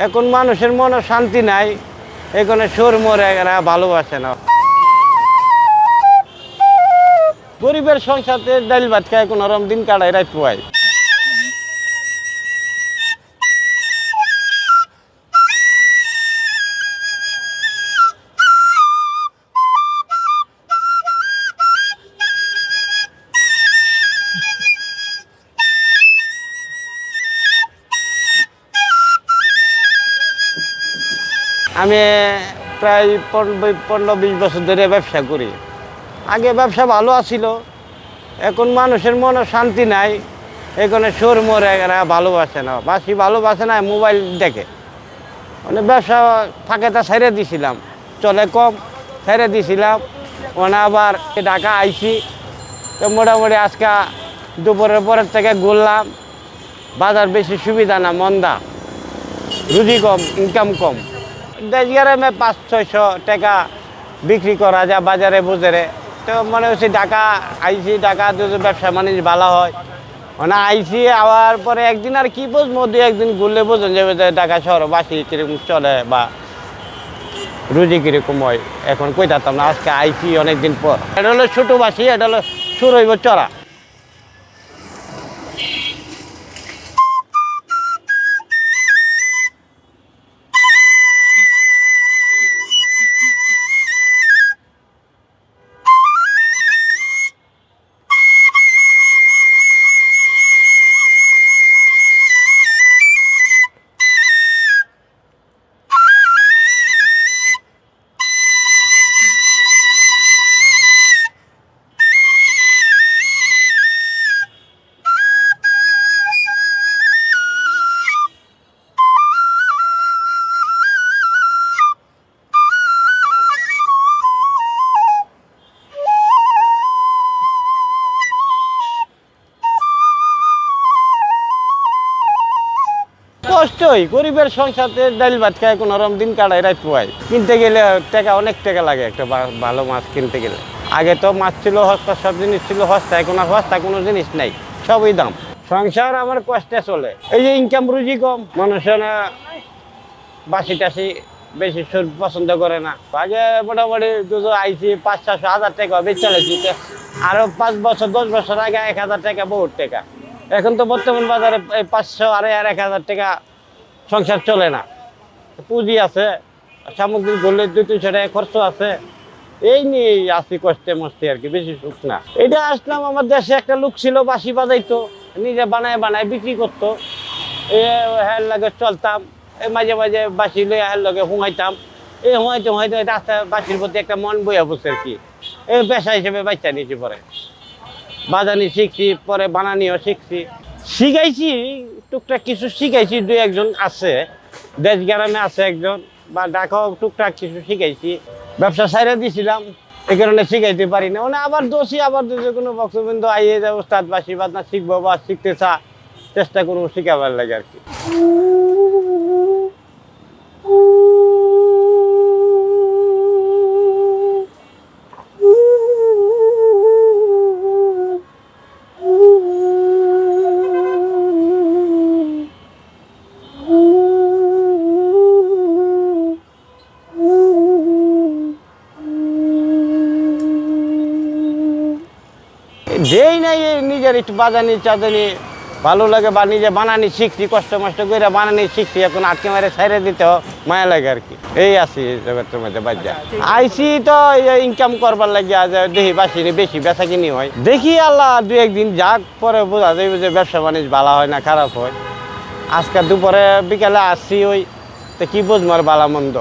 এখন মানুষের মনে শান্তি নাই, এখানে সুর মরে এরা ভালোবাসে না। গরিবের সংসারে ডাল ভাত খায় কোনো রকম দিন কাটায় রাত পোয়ায়। আমি প্রায় 15-20 বছর ধরে ব্যবসা করি। আগে ব্যবসা ভালো আছিল, এখন মানুষের মনে শান্তি নাই, এখানে সুর মরে এরা ভালোবাসে না, বাসি ভালোবাসে না, মোবাইল দেখে। মানে ব্যবসা ফাঁকেটা ছেড়ে দিছিলাম, চলে কম ছেড়ে দিছিলাম। মানে আবার ঢাকা আইছি, তো মোটামুটি আজকে দুপুরের পরের থেকে ঘুরলাম। বাজার বেশি সুবিধা না, মন্দা, রুজি কম, ইনকাম কম। দেশ গ্রামে 500-600 টাকা বিক্রি করা যায় বাজারে বাজারে। তো মনে হচ্ছে ঢাকা আইসি, ঢাকা ব্যবসা বাণিজ্য ভালো হয়। মানে আইসি আওয়ার পরে একদিন আর কি বুঝবো, 2-1 দিন ঘুরলে বোঝেন যাবে যে ঢাকা শহর বাসি কীরকম চলে বা রুজি কীরকম হয়। এখন কই থাকতাম না, আজকে আইসি অনেকদিন পর। এটা হলো ছোটো বাসি, এটা হলো শুরু হইব চড়া। কষ্টই, গরিবের সংসারে ডাল ভাত খায় কোনো রকম দিন কাটায় রাত পোয়ায়। কিনতে গেলে টাকা, অনেক টাকা লাগে একটা ভালো মাছ কিনতে গেলে। আগে তো মাছ ছিল সস্তা, সব জিনিস ছিল সস্তা, এখন আর সস্তা কোনো জিনিস নাই, সবই দাম। সংসার আমার কষ্টে চলে, এই যে ইনকাম রুজি কম, মানুষের বাসি টাসি বেশি সুর পছন্দ করে না। আগে মোটামুটি দুটো আইসি 500-600 টাকা বেচে চালাইছি। আরো 5 বছর 10 বছর আগে 1000 টাকা বহুত টাকা। এখন তো বর্তমান বাজারে 500 আর 1000 টাকা সংসার চলে না। পুঁজি আছে, সামগ্রিক ধরলে 200-300 টাকা খরচ আছে, এই নিয়ে আসি কষ্টে মস্তি আর কি, বেশি সুখ না। এটা আসলাম, আমার দেশে একটা লোক ছিল বাঁশি বাজাইতো, নিজে বানায় বানায় বিক্রি করতো। হ্যার লাগে চলতাম, মাঝে মাঝে বাঁশি লইয়া হ্যার লগে হুঁয়াইতাম। হুঁয়াইতে হুঁয়াইতে রাস্তা বাঁশির প্রতি একটা মন বইয়া বসে আর কি। পেশা হিসেবে বাচ্চা নিয়েছি, পরে বাজানি শিখছি, পরে বানানিও শিখছি, শিখাইছি টুকটাক কিছু শিখাইছি। 2-1 জন আছে, দেশ গ্রামে আছে একজন, বা ঢাকাও টুকটাক কিছু শিখাইছি। ব্যবসা ছাইড়া দিয়েছিলাম, এই কারণে শিখাইতে পারি না। মানে আবার দোষী, আবার যদি কোনো বক্তবৃন্দ আইয়ে যায় ওস্তাদ বাঁশি বাজনা শিখবো বা শিখতে চেষ্টা করবো, শিখাবার লাগে আর কি। যেই নাই নিজের একটু বাজানি চাজানি ভালো লাগে, বা নিজে বানানি শিখছি, কষ্ট মষ্ট করে বানানি শিখছি। এখন আটকে মারে ছাইড়ে দিতে মায়া লাগে আর কি। এই আছি জগতের মধ্যে বাজ্যা আইসি, তো ইনকাম করবার লাগে। দেখি বাসি বেশি বেচা কিনি হয়, দেখি আল্লাহ 2-1 দিন যাক, পরে বোঝা যাবে যে ব্যবসা বাণিজ্য ভালো হয় না খারাপ হয়। আজকে দুপুরে বিকালে আসছি, ওই তো কি বুঝবো আর ভালো মন্দ।